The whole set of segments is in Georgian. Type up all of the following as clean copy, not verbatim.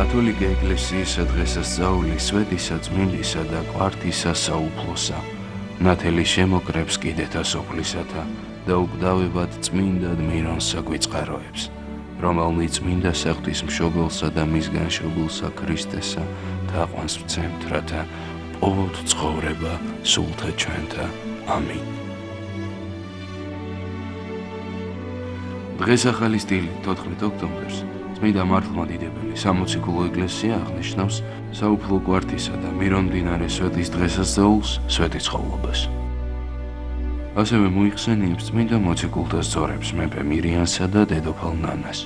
კათოლიკე ეკლესიისა დღესასწაული სვეტისა, წმინდისა და კვართისა საუფლოსა, ნათელი შემოკრებს კიდეთა სოფლისათა და უკვდავებად წმინდად მირონსა გვიწყაროებს, რომელნი წმინდა საღვთის მშობელსა და მისგან შობილსა ქრისტესა თაყვანს ვცემთ, რათა პოვოთ ცხოვრება სულთა ჩვენთა. ამინ. დღეს ახალი სტილი 14 ოქტომბერს წმინდა მართლმადიდებელი სამოციქულო ეკლესია აღნიშნავს საუფლო კვართისა და მირონ მდინარის სვეტის დღესასწაულს, სვეტი ცხოვრებას. ასევე მოიხსენიებს წმინდა მოციქულთა სწორებს მეფე მირიანსა და დედოფალ ნანას,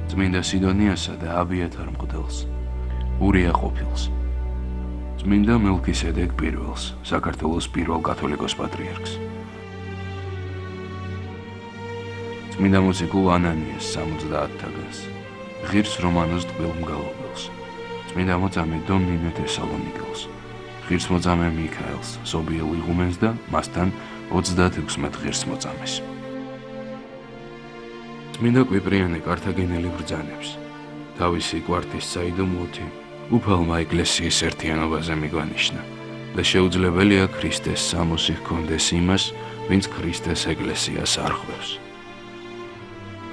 წმინდა სიდონიასა და აბიათარ მღვდელს, ურია ყოფილს, წმინდა მელქისედეკ პირველს, საქართველოს პირველ კათოლიკოს პატრიარქს, წმინდა მოციქულ ანანიას 70 თაგანს, ღირს რომანოს ტყუილმგალობელს, წმინდა მოწამე დომნინე თესალონიკელს, ღირს მოწამე მიქაელს, ზობიელ იღუმენს და მასთან 36 ღირს მოწამეს. წმინდა კვიპრიანე კართაგენელი ბრძანებს, თავისი კვართის საიდუმლოთი უფალმა ეკლესიის ერთიანობაზე მიგვანიშნა და შეუძლებელია ქრისტეს სამოსი ჰქონდეს იმას, ვინც ქრისტეს ეკლესიას არღვევს.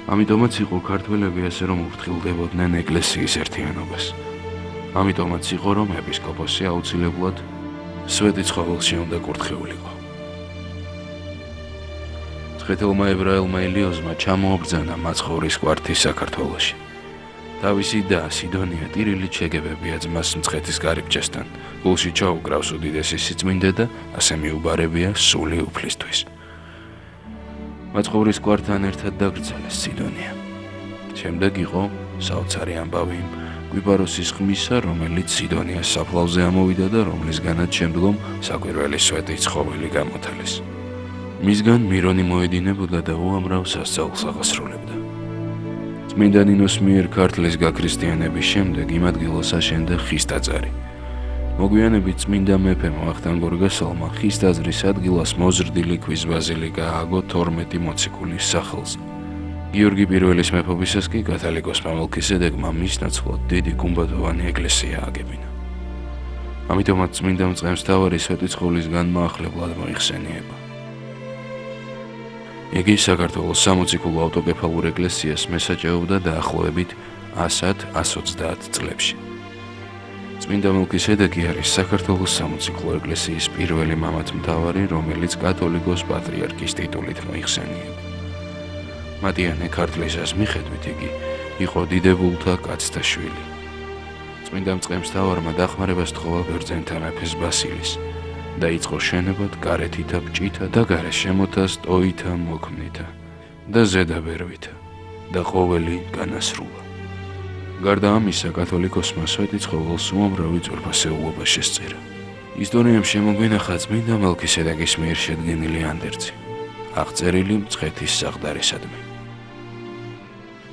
ამიტომაც იყო ქართველები ასე რომ უფრთხილდებოდნენ ეკლესიის ერთიანობას. ამიტომაც იყო რომ ეპისკოპოსი აუცილებლად სვეტი ცხოველში უნდა კურთხეულიყო. მცხეთელმა ებრაელმა ელიოზმა ჩამოაბრძანა მაცხოვრის კვართი საქართველოში. თავისი და სიდონია ტირილით შეგებებია ძმას მცხეთის კარიბჭესთან, გულში ჩაუკრავს უდიდესი სიწმინდე და ასე მიუბარებია სული უფლისთვის. მაცხოვრის კვართთან ერთად დაგრძელეს სიდონია. შემდეგ იყო საოცარი ამბავი კვიპაროსის ხმისა, რომელიც სიდონიას საფლავზე ამოვიდა და რომლისგანაც შემდგომ საკვირველი სვეტი ცხოველი გამოთალეს. მისგან მირონი მოედინებოდა და უამრავ სასწაულს აღასრულებდა. წმინდა ნინოს მიერ ქართლის გაქრისტიანების შემდეგ იმ ადგილას აშენდა ხის ტაძარი. მოგვიანებით წმინდა მეფემ ვახტანგ გორგასალმა ხის ტაძრის ადგილას მოზრდილი ქვის ბაზილიკა ააგო 12 მოციქულის სახელს. გიორგი პირველის მეფობისას კი კათალიკოსმა მელქისედეკმა მის ნაცვლად დიდი გუმბათოვანი ეკლესია ააგებინა. ამიტომაც წმინდა მწყემსთავარი სვეტი ცხოვლის განმაახლებლად მოიხსენიება. იგი საქართველოს სამოციქულო ავტოკეფალურ ეკლესიას მესაჭეობდა დაახლოებით 100-120 წლებში. წმინდა მელქისედეკი არის საქართველოს სამოციქულო ეკლესიის პირველი მამათმთავარი, რომელიც კათოლიკოს პატრიარქის ტიტულით მოიხსენიება. მატიანე ქართლისას მიხედვით იგი იყო დიდებულთა კაცთა შვილი. წმინდა მწყემსთავარმა დახმარება სთხოვა ბერძენთა მეფეს ბასილის, დაიწყო შენობად გარეთითა ბჭითა და გარეშემოთა სტოითა მოქმნითა და ზედაბერვითა და ყოველი განასრულა. გარდა ამისა, კათოლიკოსმა სვეტი ცხოველს უამრავი ძვირფასეულობა შესწირა. ისტორიამ შემოგვინახა წმინდა მელქისედეკის მიერ შედგენილი ანდერძი, აღწერილი მცხეთის საყდარისადმი,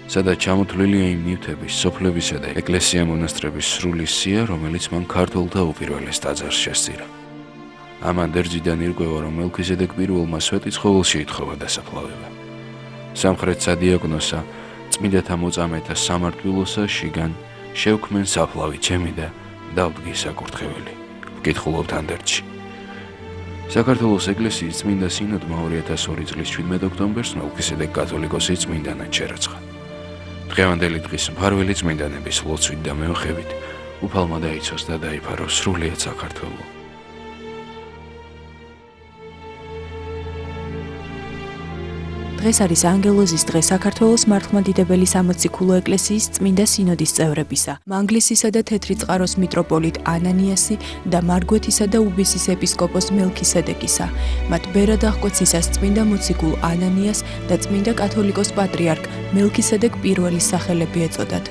სადაც ჩამოთვლილია იმ ნივთების, სოფლებისა და ეკლესია-მონასტრების სრული სია, რომელიც მან ქართველთა უპირველეს ტაძარს შესწირა. ამ ანდერძიდან ირკვევა, რომ მელქისედეკ პირველმა სვეტი ცხოველში ითხოვა დასაფლავება. სამხრეთ სადიაკვნოსა წმინდათა მოწამეთა სამართლოსა შიგან შევქმენ საფლავი ჩემი და დავდგი საკურთხეველი. ვკითხულობთ ანდერძში. საქართველოს ეკლესიის წმინდა სინოდმა 2002 წლის 17 ოქტომბერს მელქისედეკ კათოლიკოსი წმინდანად შერაცხა. დღევანდელი დღის მფარველი წმინდანების ლოცვით და მეოხებით უფალმა დაიცვას და დაიფაროს სრულიად საქართველო. დღეს არის ანგელოზის დღე საქართველოს მართლმადიდებელი სამოციქულო ეკლესიის წმინდა სინოდის წევრებისა, მანგლისისა და თეთრი წყაროს მიტროპოლიტ ანანიასი და მარგვეთისა და უბისის ეპისკოპოს მელქისედეკისა, მათ ბერად აღკვეცისას წმინდა მოციქულ ანანიას და წმინდა კათოლიკოს პატრიარქ მელქისედეკ პირველის სახელები ეწოდათ.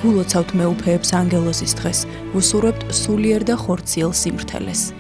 ვულოცავთ მეუფეებს ანგელოზის დღეს, ვუსურვებთ სულიერ და ხორციელ სიმართლეს.